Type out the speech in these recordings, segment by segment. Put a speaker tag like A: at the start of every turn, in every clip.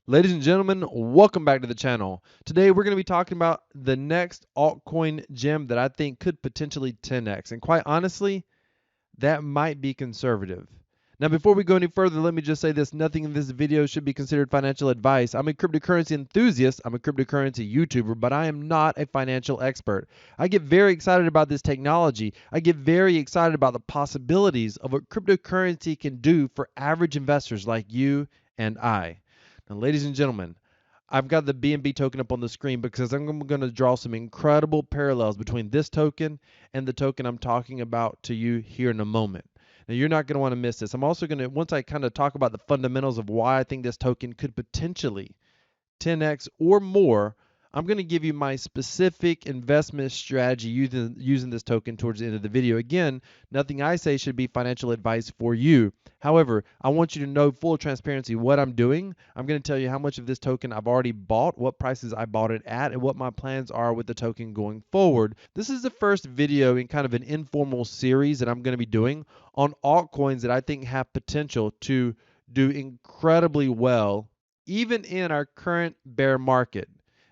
A: Ladies and gentlemen, welcome back to the channel. Today we're going to be talking about the next altcoin gem that I think could potentially 10x. And quite honestly, that might be conservative. Now, before we go any further, let me just say this. Nothing in this video should be considered financial advice. I'm a cryptocurrency enthusiast. I'm a cryptocurrency YouTuber, but I am not a financial expert. I get very excited about this technology. I get very excited about the possibilities of what cryptocurrency can do for average investors like you and I. Now, ladies and gentlemen, I've got the BNB token up on the screen because I'm going to draw some incredible parallels between this token and the token I'm talking about to you here in a moment. Now, you're not going to want to miss this. I'm also going to, once I kind of talk about the fundamentals of why I think this token could potentially 10x or more, I'm going to give you my specific investment strategy using this token towards the end of the video. Again, nothing I say should be financial advice for you. However, I want you to know full transparency what I'm doing. I'm going to tell you how much of this token I've already bought, what prices I bought it at, and what my plans are with the token going forward. This is the first video in kind of an informal series that I'm going to be doing on altcoins that I think have potential to do incredibly well even in our current bear market.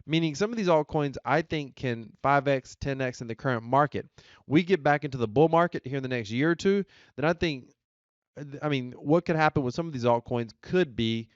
A: Meaning some of these altcoins I think can 5x, 10x in the current market. We get back into the bull market here in the next year or two, then what could happen with some of these altcoins could be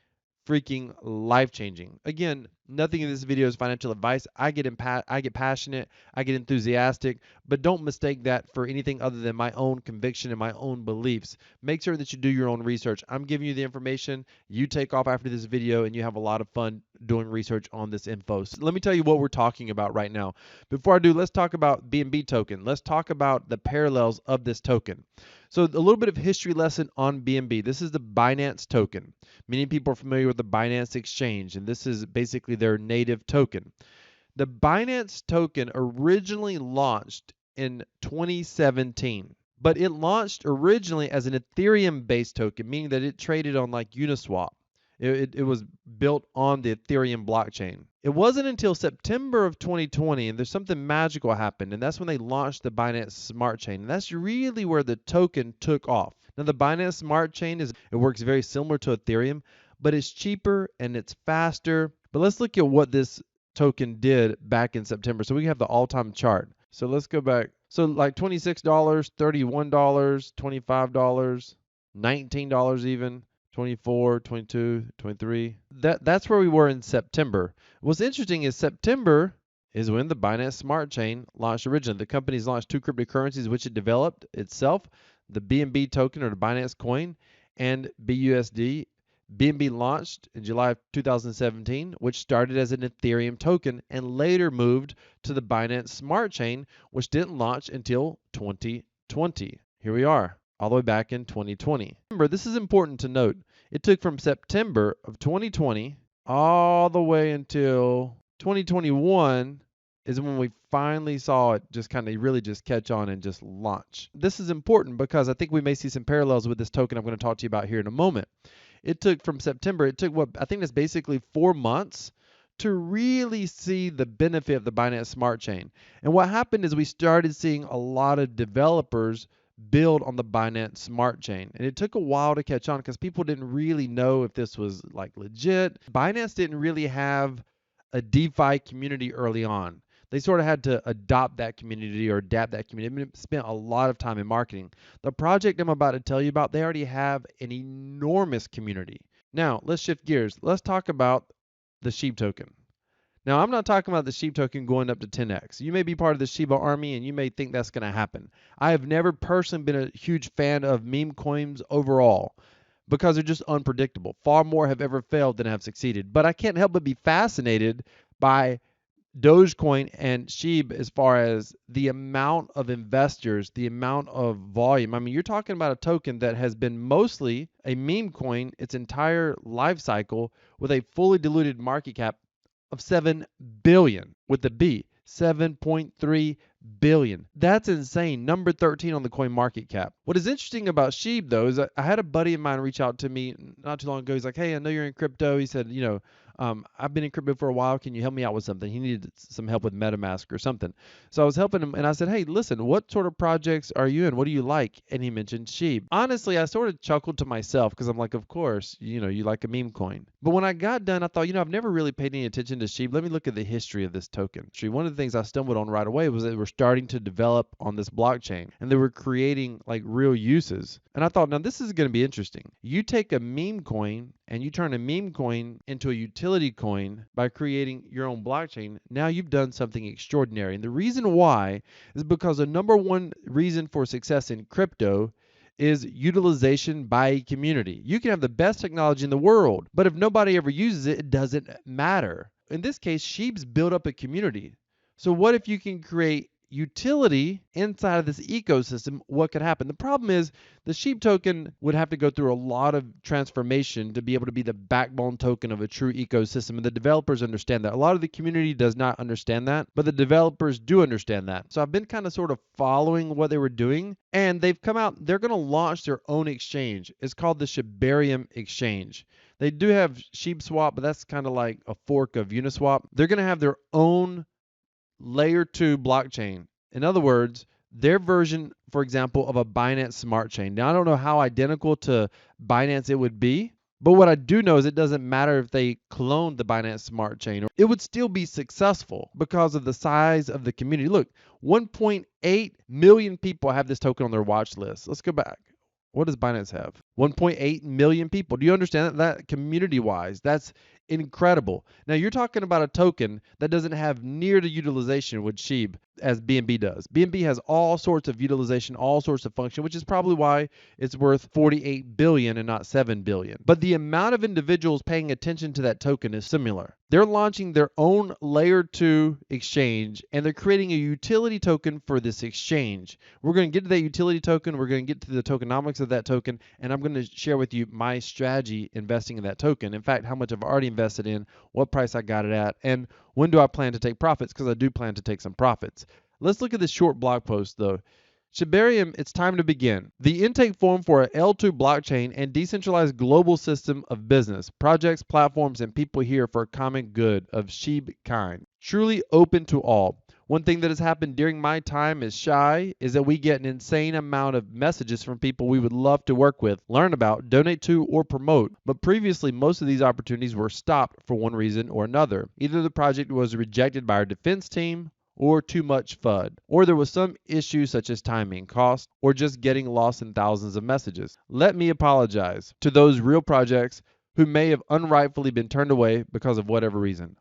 A: freaking life-changing. Again, nothing in this video is financial advice. I get passionate, I get enthusiastic, but don't mistake that for anything other than my own conviction and my own beliefs. Make sure that you do your own research. I'm giving you the information. You take off after this video and you have a lot of fun doing research on this info. So let me tell you what we're talking about right now. Before I do, let's talk about BNB token. Let's talk about the parallels of this token. So a little bit of history lesson on BNB. This is the Binance token. Many people are familiar with the Binance exchange, and this is basically their native token. The Binance token originally launched in 2017, but it launched originally as an Ethereum-based token, meaning that it traded on like Uniswap. It was built on the Ethereum blockchain. It wasn't until September of 2020, and there's something magical happened, and that's when they launched the Binance Smart Chain. And that's really where the token took off. Now, the Binance Smart Chain it works very similar to Ethereum, but it's cheaper and it's faster. But let's look at what this token did back in September. So we have the all-time chart. So let's go back. So like $26, $31, $25, $19 even. 24, 22, 23. That's where we were in September. What's interesting is September is when the Binance Smart Chain launched originally. The company's launched two cryptocurrencies which it developed itself, the BNB token or the Binance coin and BUSD. BNB launched in July of 2017, which started as an Ethereum token and later moved to the Binance Smart Chain, which didn't launch until 2020. Here we are, all the way back in 2020. Remember, this is important to note. It took from September of 2020 all the way until 2021 is when we finally saw it just kind of really just catch on and just launch. This is important because I think we may see some parallels with this token I'm going to talk to you about here in a moment. It took from September, it took what I think that's basically 4 months to really see the benefit of the Binance Smart Chain. And what happened is we started seeing a lot of developers build on the Binance Smart Chain. And it took a while to catch on because people didn't really know if this was like legit. Binance didn't really have a DeFi community early on. They sort of had to adopt that community or adapt that community. I mean, it spent a lot of time in marketing. The project I'm about to tell you about, they already have an enormous community. Now, let's shift gears. Let's talk about the SHIB token. Now, I'm not talking about the SHIB token going up to 10x. You may be part of the Shiba army and you may think that's going to happen. I have never personally been a huge fan of meme coins overall because they're just unpredictable. Far more have ever failed than have succeeded. But I can't help but be fascinated by Dogecoin and SHIB as far as the amount of investors, the amount of volume. I mean, you're talking about a token that has been mostly a meme coin its entire life cycle with a fully diluted market cap of 7 billion with the B, 7.3 billion. That's insane. Number 13 on the coin market cap. What is interesting about SHIB though is I had a buddy of mine reach out to me not too long ago. He's like, "Hey, I know you're in crypto." He said, I've been in crypto for a while. Can you help me out with something? He needed some help with MetaMask or something. So I was helping him, and I said, hey, listen, what sort of projects are you in? What do you like? And he mentioned Sheeb. Honestly, I sort of chuckled to myself because I'm like, of course, you like a meme coin. But when I got done, I thought, I've never really paid any attention to Sheeb. Let me look at the history of this token. One of the things I stumbled on right away was that they were starting to develop on this blockchain, and they were creating like real uses. And I thought, now this is going to be interesting. You take a meme coin and you turn a meme coin into a utility coin by creating your own blockchain. Now you've done something extraordinary. And the reason why is because the number one reason for success in crypto is utilization by a community. You can have the best technology in the world, but if nobody ever uses it, it doesn't matter. In this case, Sheep's built up a community. So what if you can create utility inside of this ecosystem? What could happen? The problem is the Sheep token would have to go through a lot of transformation to be able to be the backbone token of a true ecosystem, and the developers understand that. A lot of the community does not understand that, but the developers do understand that. So I've been kind of sort of following what they were doing, and they've come out, they're going to launch their own exchange. It's called the Shibarium exchange. They do have SheepSwap, but that's kind of like a fork of Uniswap. They're going to have their own layer 2 blockchain. In other words, their version, for example, of a Binance Smart Chain. Now, I don't know how identical to Binance it would be, but what I do know is it doesn't matter if they cloned the Binance Smart Chain. It would still be successful because of the size of the community. Look, 1.8 million people have this token on their watch list. Let's go back. What does Binance have? 1.8 million people. Do you understand that community-wise? That's incredible. Now, you're talking about a token that doesn't have near the utilization with Sheeb as BNB does. BNB has all sorts of utilization, all sorts of function, which is probably why it's worth 48 billion and not 7 billion. But the amount of individuals paying attention to that token is similar. They're launching their own layer 2 exchange, and they're creating a utility token for this exchange. We're going to get to that utility token. We're going to get to the tokenomics of that token, and I'm going to share with you my strategy investing in that token. In fact, how much I've already invested in, what price I got it at, and when do I plan to take profits, because I do plan to take some profits. Let's look at this short blog post though. Shibarium, it's time to begin. The intake form for a L2 blockchain and decentralized global system of business, projects, platforms, and people here for a common good of Sheeb kind. Truly open to all. One thing that has happened during my time as Shy is that we get an insane amount of messages from people we would love to work with, learn about, donate to, or promote. But previously, most of these opportunities were stopped for one reason or another. Either the project was rejected by our defense team, or too much FUD, or there was some issue such as timing, cost, or just getting lost in thousands of messages. Let me apologize to those real projects who may have unrightfully been turned away because of whatever reason.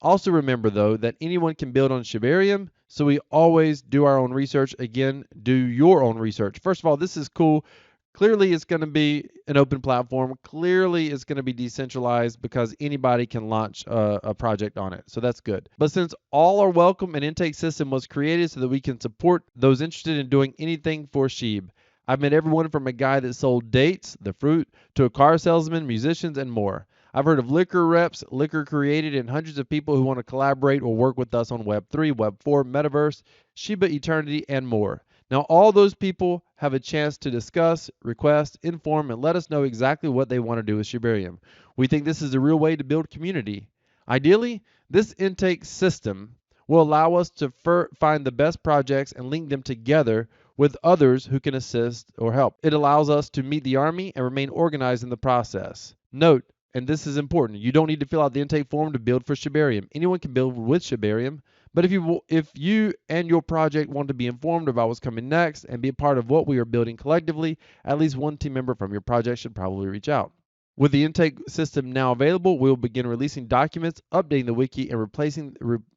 A: Also remember, though, that anyone can build on Shibarium, so we always do our own research. Again, do your own research. First of all, this is cool. Clearly, it's going to be an open platform. Clearly, it's going to be decentralized because anybody can launch a project on it. So that's good. But since all are welcome, an intake system was created so that we can support those interested in doing anything for Sheeb. I've met everyone from a guy that sold dates, the fruit, to a car salesman, musicians, and more. I've heard of liquor reps, liquor created, and hundreds of people who want to collaborate or work with us on Web3, Web4, Metaverse, Shiba Eternity, and more. Now, all those people have a chance to discuss, request, inform, and let us know exactly what they want to do with Shibarium. We think this is a real way to build community. Ideally, this intake system will allow us to find the best projects and link them together with others who can assist or help. It allows us to meet the army and remain organized in the process. Note, and this is important, you don't need to fill out the intake form to build for Shibarium. Anyone can build with Shibarium, but if you and your project want to be informed about what's coming next and be a part of what we are building collectively, at least one team member from your project should probably reach out. With the intake system now available, we will begin releasing documents, updating the wiki, and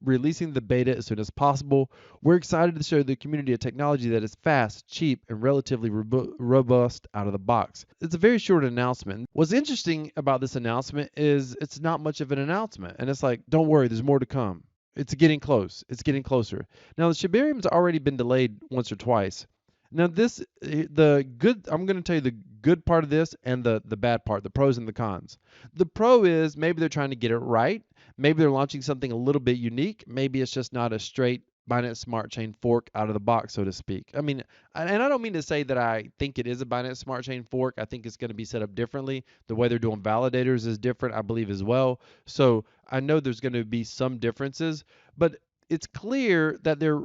A: releasing the beta as soon as possible. We're excited to show the community a technology that is fast, cheap, and relatively robust out of the box. It's a very short announcement. What's interesting about this announcement is it's not much of an announcement, and it's like, don't worry, there's more to come. It's getting close. It's getting closer. Now, the Shibarium's already been delayed once or twice. Now, I'm going to tell you the good part of this and the bad part, the pros and the cons. The pro is maybe they're trying to get it right. Maybe they're launching something a little bit unique. Maybe it's just not a straight Binance Smart Chain fork out of the box, so to speak. I mean, and I don't mean to say that I think it is a Binance Smart Chain fork. I think it's going to be set up differently. The way they're doing validators is different, I believe, as well. So I know there's going to be some differences, but it's clear that they're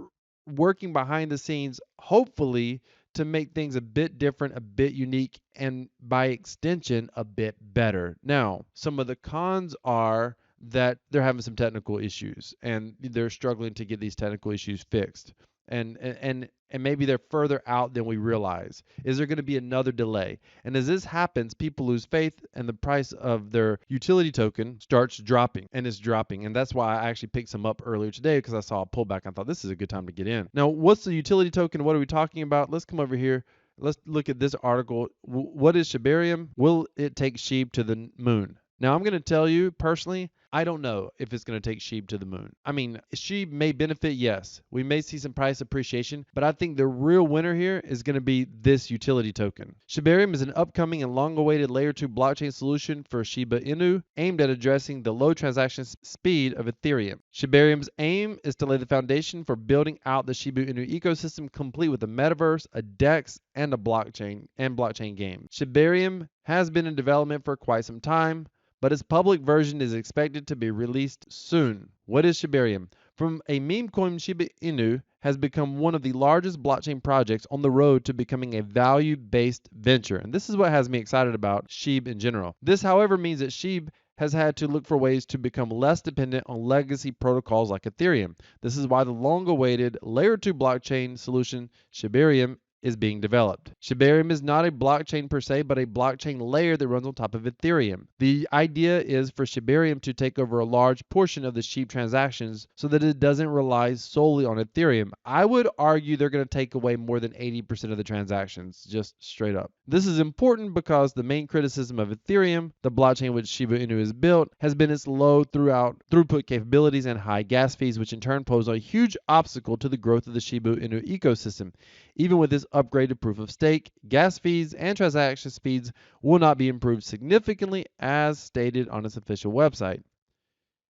A: working behind the scenes, hopefully, to make things a bit different, a bit unique, and by extension, a bit better. Now, some of the cons are that they're having some technical issues and they're struggling to get these technical issues fixed. And maybe they're further out than we realize. Is there going to be another delay? And as this happens, people lose faith and the price of their utility token starts dropping, and it's dropping. And that's why I actually picked some up earlier today, because I saw a pullback. I thought this is a good time to get in. Now, what's the utility token? What are we talking about? Let's come over here. Let's look at this article. What is Shibarium? Will it take SHIB to the moon? Now, I'm going to tell you personally, I don't know if it's going to take SHIB to the moon. I mean, SHIB may benefit, yes. We may see some price appreciation, but I think the real winner here is going to be this utility token. Shibarium is an upcoming and long-awaited Layer 2 blockchain solution for Shiba Inu, aimed at addressing the low transaction speed of Ethereum. Shibarium's aim is to lay the foundation for building out the Shiba Inu ecosystem, complete with a metaverse, a DEX, and a blockchain game. Shibarium has been in development for quite some time, but its public version is expected to be released soon. What is Shibarium? From a meme coin, Shiba Inu has become one of the largest blockchain projects on the road to becoming a value-based venture. And this is what has me excited about SHIB in general. This, however, means that SHIB has had to look for ways to become less dependent on legacy protocols like Ethereum. This is why the long-awaited Layer 2 blockchain solution, Shibarium, is being developed. Shibarium is not a blockchain per se, but a blockchain layer that runs on top of Ethereum. The idea is for Shibarium to take over a large portion of the SHIB transactions so that it doesn't rely solely on Ethereum. I would argue they're going to take away more than 80% of the transactions, just straight up. This is important because the main criticism of Ethereum, the blockchain which Shiba Inu is built, has been its low throughput capabilities and high gas fees, which in turn pose a huge obstacle to the growth of the Shiba Inu ecosystem. Even with this upgraded proof of stake, gas fees and transaction speeds will not be improved significantly as stated on its official website.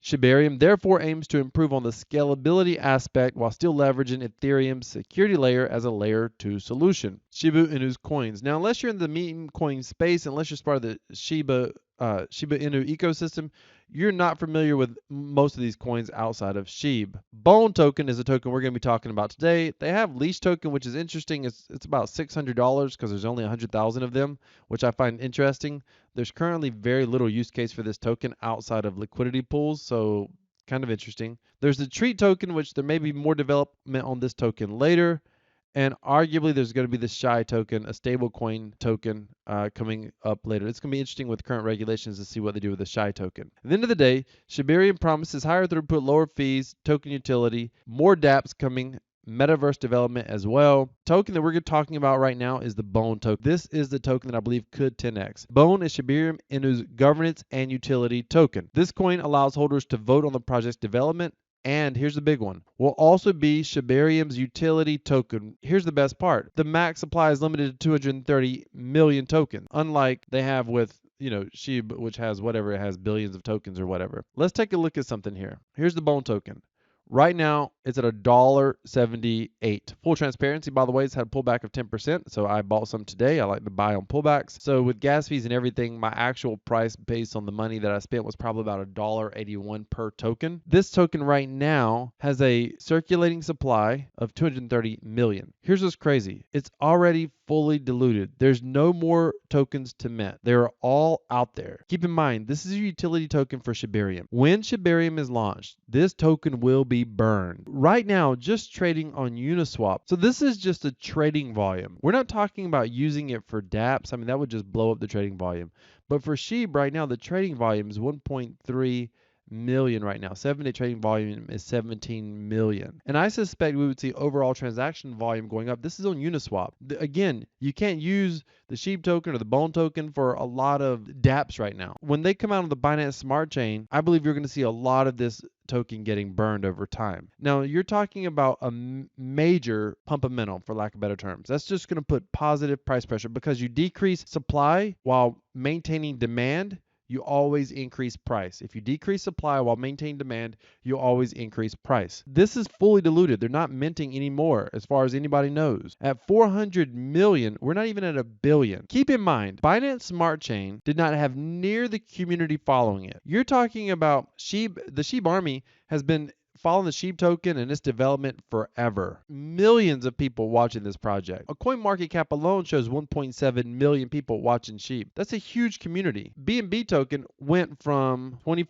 A: Shibarium therefore aims to improve on the scalability aspect while still leveraging Ethereum's security layer as a layer 2 solution. Shiba Inu's coins. Now, unless you're in the meme coin space, unless you're part of the Shiba Inu ecosystem, you're not familiar with most of these coins outside of SHIB. Bone token is a token we're going to be talking about today. They have leash token, which is interesting. It's about $600 because there's only 100,000 of them, which I find interesting. There's currently very little use case for this token outside of liquidity pools, so kind of interesting. There's the treat token, which there may be more development on this token later. And arguably, there's going to be the SHI token, a stablecoin token coming up later. It's going to be interesting with current regulations to see what they do with the SHI token. At the end of the day, Shibarium promises higher throughput, lower fees, token utility, more dApps coming, metaverse development as well. Token that we're talking about right now is the Bone token. This is the token that I believe could 10x. Bone is Shibarium Inu's governance and utility token. This coin allows holders to vote on the project's development. And here's the big one, will also be Shibarium's utility token. Here's the best part. The max supply is limited to 230 million tokens, unlike they have with, SHIB, which has whatever, it has billions of tokens or whatever. Let's take a look at something here. Here's the Bone token. Right now, it's at $1.78. Full transparency, by the way, it's had a pullback of 10%, so I bought some today. I like to buy on pullbacks. So with gas fees and everything, my actual price based on the money that I spent was probably about $1.81 per token. This token right now has a circulating supply of 230 million. Here's what's crazy. It's already fully diluted. There's no more tokens to mint. They're all out there. Keep in mind, this is a utility token for Shibarium. When Shibarium is launched, this token will be burned. Right now, just trading on Uniswap. So this is just a trading volume. We're not talking about using it for dApps. I mean, that would just blow up the trading volume. But for SHIB right now, the trading volume is 1.3 million right now. 7-day trading volume is 17 million. And I suspect we would see overall transaction volume going up. This is on Uniswap. Again, you can't use the SHIB token or the Bone token for a lot of dApps right now. When they come out on the Binance Smart Chain, I believe you're going to see a lot of this token getting burned over time. Now, you're talking about a major pumpamental, for lack of better terms. That's just going to put positive price pressure because you decrease supply while maintaining demand. you always increase price. If you decrease supply while maintaining demand, you always increase price. This is fully diluted. They're not minting anymore as far as anybody knows. At 400 million, we're not even at a billion. Keep in mind, Binance Smart Chain did not have near the community following it. You're talking about the Shiba Army has been following the SHIB token and its development forever. Millions of people watching this project. A coin market cap alone shows 1.7 million people watching SHIB. That's a huge community. BNB token went from $24,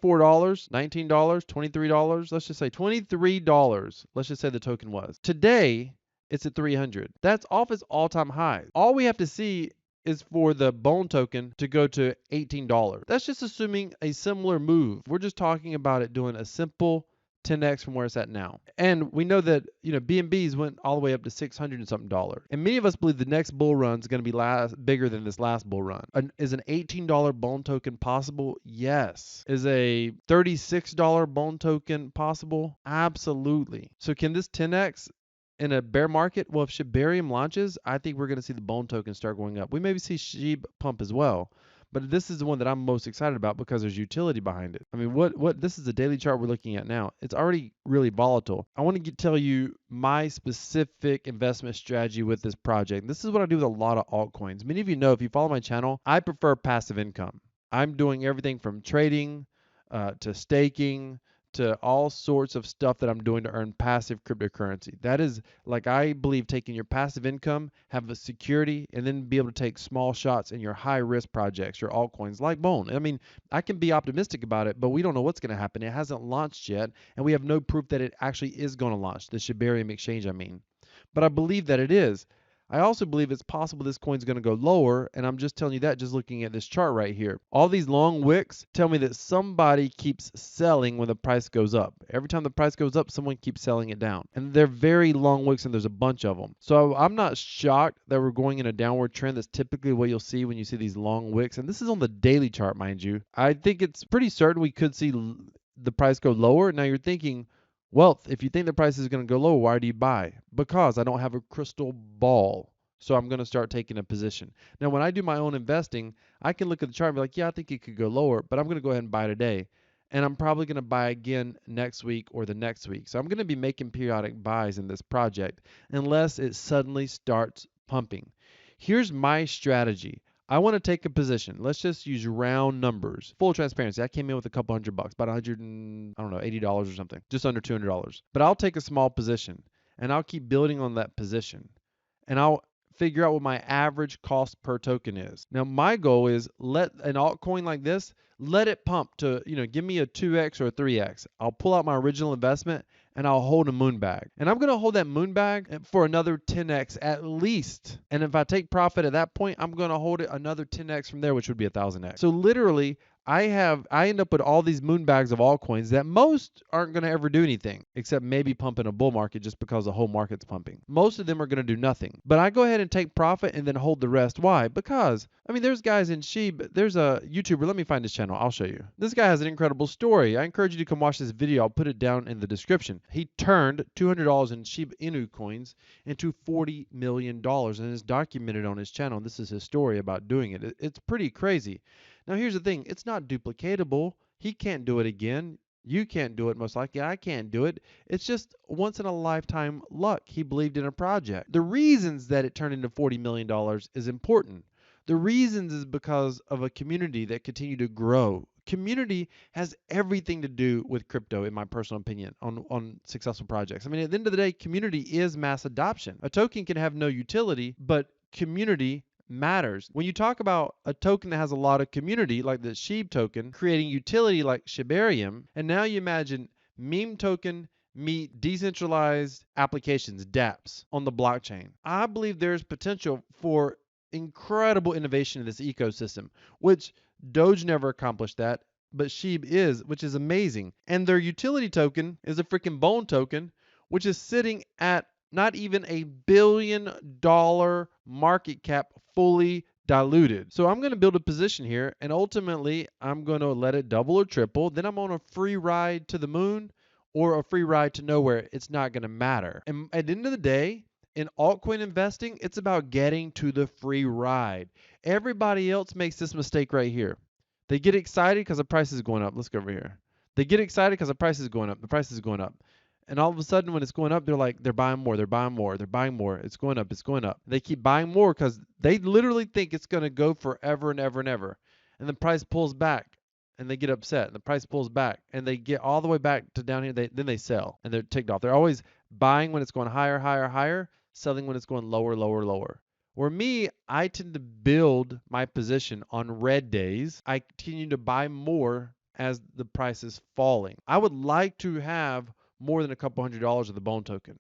A: $19, $23, let's just say $23. Let's just say the token was. Today, it's at 300. That's off its all-time high. All we have to see is for the Bone token to go to $18. That's just assuming a similar move. We're just talking about it doing a simple 10x from where it's at now. And we know that, BNBs went all the way up to $600 and something. And many of us believe the next bull run is going to be bigger than this last bull run. Is an $18 Bone token possible? Yes. Is a $36 Bone token possible? Absolutely. So can this 10x in a bear market? Well, if Shibarium launches, I think we're going to see the Bone token start going up. We maybe see SHIB pump as well. But this is the one that I'm most excited about because there's utility behind it. I mean, this is the daily chart we're looking at now. It's already really volatile. I want to tell you my specific investment strategy with this project. This is what I do with a lot of altcoins. Many of you know, if you follow my channel, I prefer passive income. I'm doing everything from trading to staking to all sorts of stuff that I'm doing to earn passive cryptocurrency. That is, like, I believe taking your passive income, have a security, and then be able to take small shots in your high risk projects, your altcoins like Bone. I mean, I can be optimistic about it, but we don't know what's going to happen. It hasn't launched yet, and we have no proof that it actually is going to launch, the Shibarium exchange, I mean. But I believe that it is. I also believe it's possible this coin's going to go lower, and I'm just telling you that just looking at this chart right here. All these long wicks tell me that somebody keeps selling when the price goes up. Every time the price goes up, someone keeps selling it down. And they're very long wicks, and there's a bunch of them. So I'm not shocked that we're going in a downward trend. That's typically what you'll see when you see these long wicks. And this is on the daily chart, mind you. I think it's pretty certain we could see the price go lower. Now you're thinking, well, if you think the price is going to go low, why do you buy? Because I don't have a crystal ball. So I'm going to start taking a position. Now, when I do my own investing, I can look at the chart and be like, yeah, I think it could go lower, but I'm going to go ahead and buy today. And I'm probably going to buy again next week or the next week. So I'm going to be making periodic buys in this project unless it suddenly starts pumping. Here's my strategy. I want to take a position. Let's just use round numbers. Full transparency. I came in with a couple $100, about $80 or something, just under $200. But I'll take a small position and I'll keep building on that position. And I'll figure out what my average cost per token is. Now, my goal is let an altcoin like this, let it pump to, give me a 2x or a 3x. I'll pull out my original investment and I'll hold a moon bag. And I'm going to hold that moon bag for another 10x at least. And if I take profit at that point, I'm going to hold it another 10x from there, which would be 1,000x. So literally, I end up with all these moon bags of altcoins that most aren't going to ever do anything except maybe pump in a bull market just because the whole market's pumping. Most of them are going to do nothing. But I go ahead and take profit and then hold the rest. Why? Because, there's guys in SHIB. There's a YouTuber. Let me find his channel. I'll show you. This guy has an incredible story. I encourage you to come watch this video. I'll put it down in the description. He turned $200 in Shiba Inu coins into $40 million and is documented on his channel. And this is his story about doing it. It's pretty crazy. Now, here's the thing. It's not duplicatable. He can't do it again. You can't do it, most likely. I can't do it. It's just once in a lifetime luck. He believed in a project. The reasons that it turned into $40 million is important. The reasons is because of a community that continued to grow. Community has everything to do with crypto, in my personal opinion, on successful projects. At the end of the day, community is mass adoption. A token can have no utility, but community matters. When you talk about a token that has a lot of community, like the SHIB token, creating utility like Shibarium, and now you imagine meme token meet decentralized applications, dApps, on the blockchain. I believe there's potential for incredible innovation in this ecosystem, which Doge never accomplished that, but SHIB is, which is amazing. And their utility token is a freaking Bone token, which is sitting at not even $1 billion market cap, fully diluted. So I'm going to build a position here, and ultimately I'm going to let it double or triple. Then I'm on a free ride to the moon or a free ride to nowhere. It's not going to matter. And at the end of the day, in altcoin investing, it's about getting to the free ride. Everybody else makes this mistake right here. They get excited because the price is going up. Let's go over here. They get excited because the price is going up. The price is going up. And all of a sudden, when it's going up, they're buying more. They're buying more. They're buying more. It's going up. It's going up. They keep buying more because they literally think it's going to go forever and ever and ever. And the price pulls back and they get upset. And the price pulls back and they get all the way back to down here. Then they sell and they're ticked off. They're always buying when it's going higher, higher, higher, selling when it's going lower, lower, lower. Where me, I tend to build my position on red days. I continue to buy more as the price is falling. I would like to have more than a couple $100s of the bone token.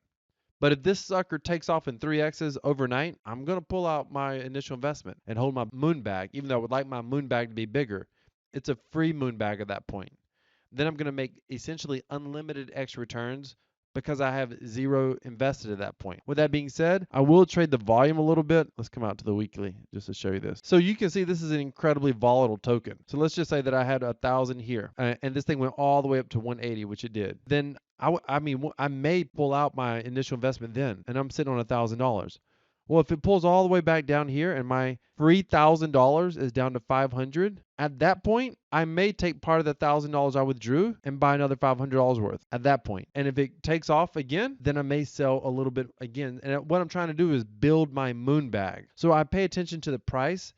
A: But if this sucker takes off in 3x's overnight, I'm going to pull out my initial investment and hold my moon bag, even though I would like my moon bag to be bigger. It's a free moon bag at that point. Then I'm going to make essentially unlimited X returns because I have zero invested at that point. With that being said, I will trade the volume a little bit. Let's come out to the weekly just to show you this. So you can see this is an incredibly volatile token. So let's just say that I had 1,000 here and this thing went all the way up to 180, which it did. Then I may pull out my initial investment then, and I'm sitting on $1,000. Well, if it pulls all the way back down here and my $3,000 is down to 500, at that point, I may take part of the $1,000 I withdrew and buy another $500 worth at that point. And if it takes off again, then I may sell a little bit again. And what I'm trying to do is build my moon bag. So I pay attention to the price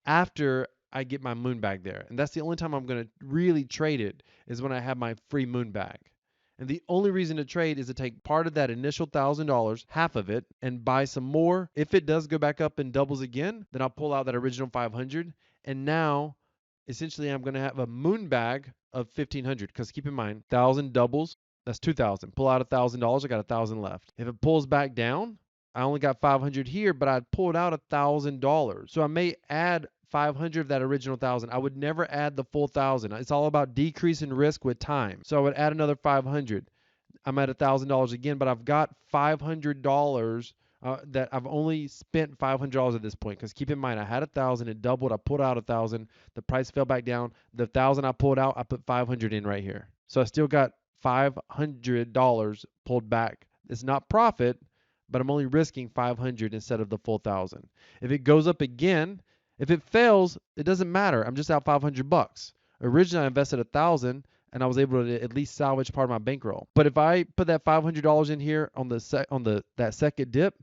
A: after I get my moon bag there. And that's the only time I'm going to really trade it is when I have my free moon bag. And the only reason to trade is to take part of that initial $1,000, half of it, and buy some more. If it does go back up and doubles again, then I'll pull out that original 500. And now, essentially, I'm going to have a moon bag of 1,500. Because keep in mind, 1,000 doubles, that's 2,000. Pull out $1,000, I got 1,000 left. If it pulls back down, I only got 500 here, but I pulled out $1,000. So I may add 500 of that original 1,000. I would never add the full 1,000. It's all about decreasing risk with time. So I would add another 500. I'm at $1,000 again, but I've got $500 that I've only spent $500 at this point. Because keep in mind, I had 1,000, it doubled, I pulled out 1,000, the price fell back down. The 1,000 I pulled out, I put 500 in right here. So I still got $500 pulled back. It's not profit, but I'm only risking 500 instead of the full 1,000. If it goes up again, if it fails, it doesn't matter. I'm just out $500. Originally, I invested 1,000, and I was able to at least salvage part of my bankroll. But if I put that $500 in here on that second dip,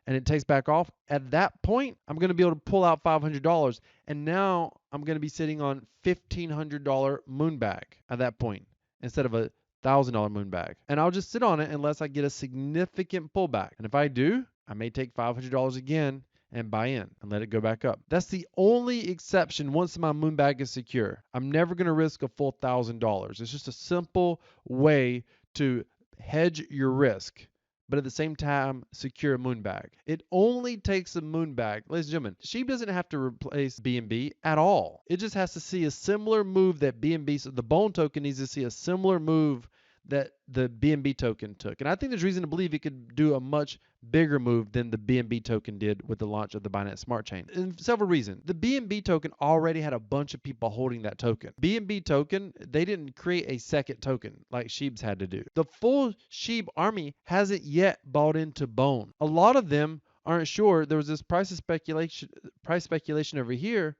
A: and it takes back off, at that point, I'm going to be able to pull out $500, and now I'm going to be sitting on $1,500 moon bag at that point instead of a $1,000 moon bag. And I'll just sit on it unless I get a significant pullback. And if I do, I may take $500 again and buy in and let it go back up. That's the only exception once my moon bag is secure. I'm never going to risk a full $1,000. It's just a simple way to hedge your risk, but at the same time, secure a moon bag. It only takes a moon bag. Ladies and gentlemen, Shiba doesn't have to replace BNB at all. It just has to see a similar move that BNB, so the bone token needs to see a similar move that the BNB token took. And I think there's reason to believe it could do a much bigger move than the BNB token did with the launch of the Binance Smart Chain. And several reasons. The BNB token already had a bunch of people holding that token. BNB token, they didn't create a second token like Sheeb's had to do. The full Sheeb army hasn't yet bought into Bone. A lot of them aren't sure. There was this price speculation over here.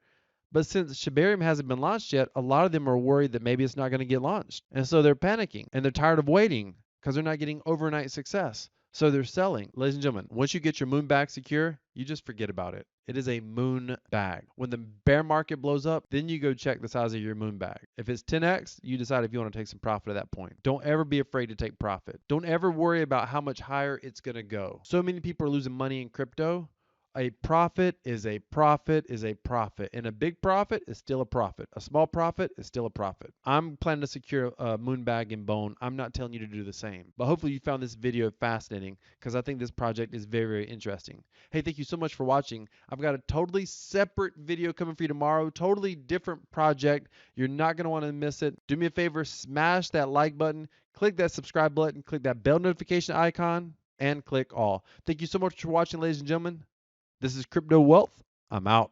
A: But since Shibarium hasn't been launched yet, a lot of them are worried that maybe it's not going to get launched. And so they're panicking and they're tired of waiting because they're not getting overnight success. So they're selling. Ladies and gentlemen, once you get your moon bag secure, you just forget about it. It is a moon bag. When the bear market blows up, then you go check the size of your moon bag. If it's 10x, you decide if you want to take some profit at that point. Don't ever be afraid to take profit. Don't ever worry about how much higher it's going to go. So many people are losing money in crypto. A profit is a profit is a profit. And a big profit is still a profit. A small profit is still a profit. I'm planning to secure a moon bag and Bone. I'm not telling you to do the same. But hopefully you found this video fascinating because I think this project is very, very interesting. Hey, thank you so much for watching. I've got a totally separate video coming for you tomorrow. Totally different project. You're not going to want to miss it. Do me a favor, smash that like button. Click that subscribe button. Click that bell notification icon. And click all. Thank you so much for watching, ladies and gentlemen. This is Crypto Wealth. I'm out.